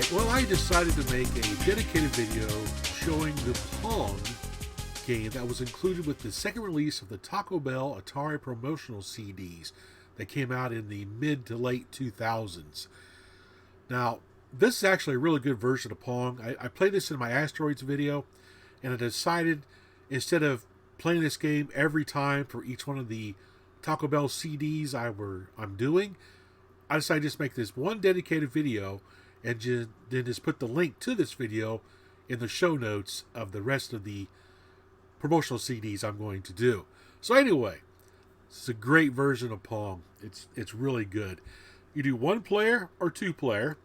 Alright, well I decided to make a dedicated video showing the Pong game that was included with the second release of the Taco Bell Atari Promotional CDs that came out in the mid to late 2000s. Now, this is actually a really good version of Pong. I played this in my Asteroids video, and I decided instead of playing this game every time for each one of the Taco Bell CDs I'm doing, I decided to just make this one dedicated video and then just put the link to this video in the show notes of the rest of the promotional CDs I'm going to do. So anyway, this is a great version of Pong. It's really good. You do one player or two player.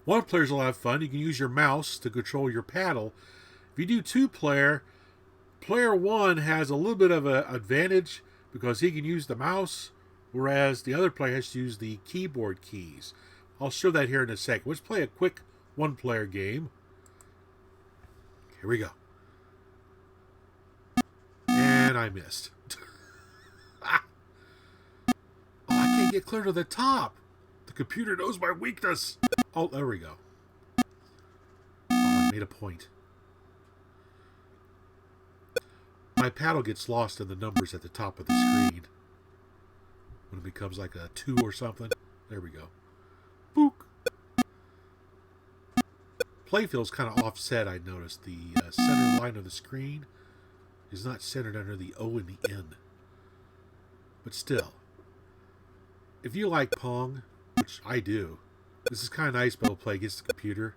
One player is a lot of fun. You can use your mouse to control your paddle. If you do two player, player one has a little bit of an advantage because he can use the mouse, whereas the other player has to use the keyboard keys. I'll show that here in a second. Let's play a quick one-player game. Here we go. And I missed. Oh, I can't get clear to the top. The computer knows my weakness. Oh, there we go. Oh, I made a point. My paddle gets lost in the numbers at the top of the screen. When it becomes like a 2 or something. There we go. Book. Playfield's kind of offset, I noticed. The center line of the screen is not centered under the O and the N. But still, if you like Pong, which I do, this is kind of nice to be able to play against the computer.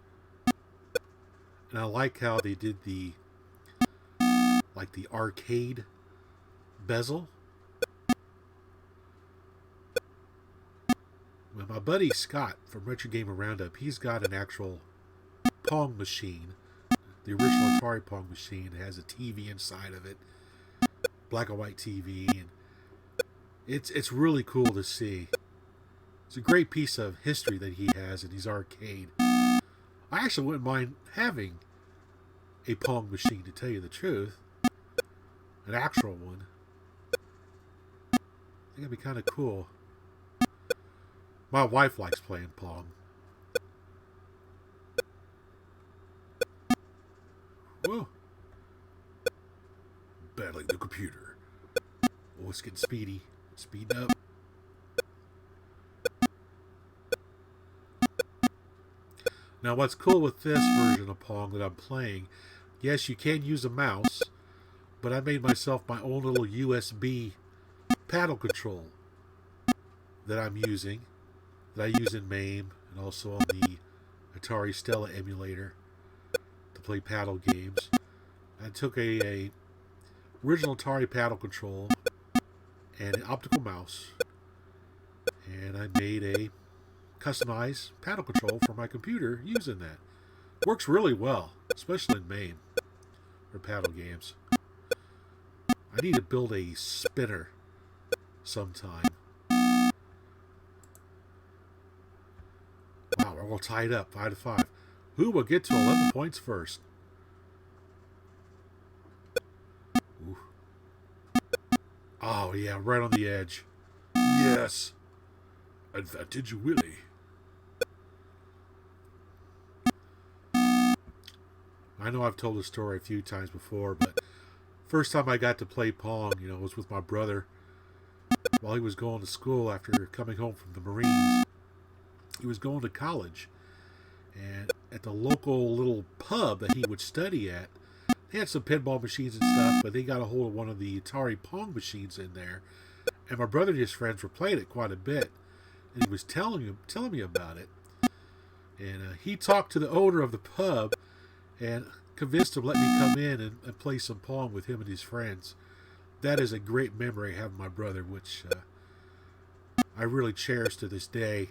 And I like how they did the arcade bezel. Well, my buddy Scott from Retro Gamer Roundup, he's got an actual Pong machine. The original Atari Pong machine. It has a TV inside of it. Black and white TV. And it's really cool to see. It's a great piece of history that he has in his arcade. I actually wouldn't mind having a Pong machine, to tell you the truth. An actual one. I think it'd be kind of cool. My wife likes playing Pong. Whoa. Battling the computer. Oh, it's getting speedy. Speeding up. Now, what's cool with this version of Pong that I'm playing, yes, you can use a mouse, but I made myself my own little USB paddle control that I'm using. That I use in MAME and also on the Atari Stella emulator to play paddle games. I took a original Atari paddle control and an optical mouse, and I made a customized paddle control for my computer using that. Works really well, especially in MAME or paddle games. I need to build a spinner sometime. Wow, we're all tied up, 5-5. Who will get to 11 points first? Ooh. Oh, yeah, right on the edge. Yes. Advantage Willie. I know I've told this story a few times before, but first time I got to play Pong, was with my brother while he was going to school after coming home from the Marines. He was going to college, and at the local little pub that he would study at, they had some pinball machines and stuff, but they got a hold of one of the Atari Pong machines in there, and my brother and his friends were playing it quite a bit, and he was telling me about it, and he talked to the owner of the pub and convinced him to let me come in and play some Pong with him and his friends. That is a great memory I have of my brother, which I really cherish to this day.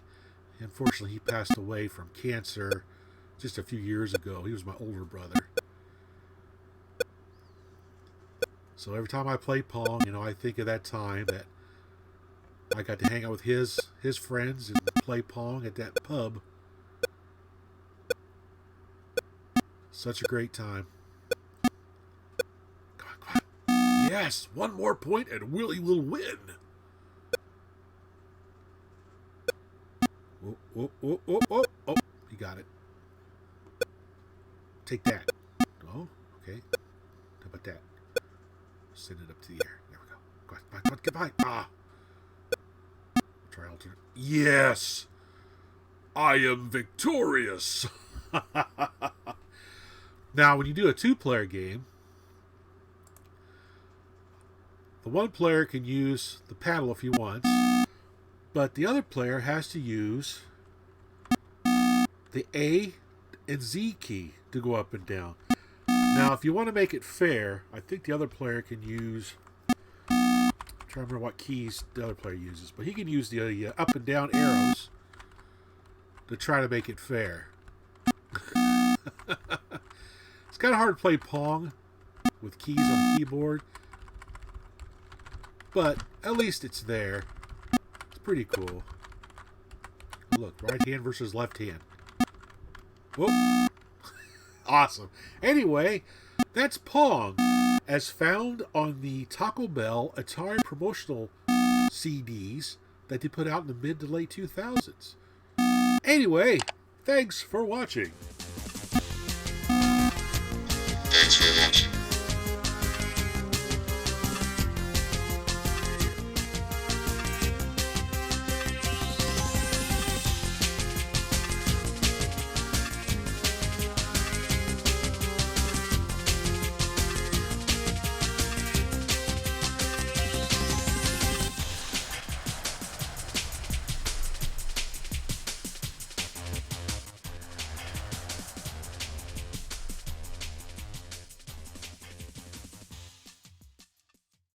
Unfortunately, he passed away from cancer just a few years ago. He was my older brother. So every time I play Pong, I think of that time that I got to hang out with his friends and play Pong at that pub. Such a great time. Come on. Yes, one more point and Willie will win. Oh, You got it. Take that. Oh, okay. How about that? Send it up to the air. There we go. Goodbye. Ah. Try alternate. Yes! I am victorious! Now, when you do a two-player game, the one player can use the paddle if he wants, but the other player has to use the A and Z key to go up and down. Now, if you want to make it fair, I think the other player can use... I'm trying to remember what keys the other player uses, but he can use the up and down arrows to try to make it fair. It's kind of hard to play Pong with keys on the keyboard, but at least it's there. It's pretty cool. Look, right hand versus left hand. Whoop. Awesome. Anyway, that's Pong, as found on the Taco Bell Atari Promotional CDs that they put out in the mid to late 2000s. Anyway, thanks for watching. Thanks for watching.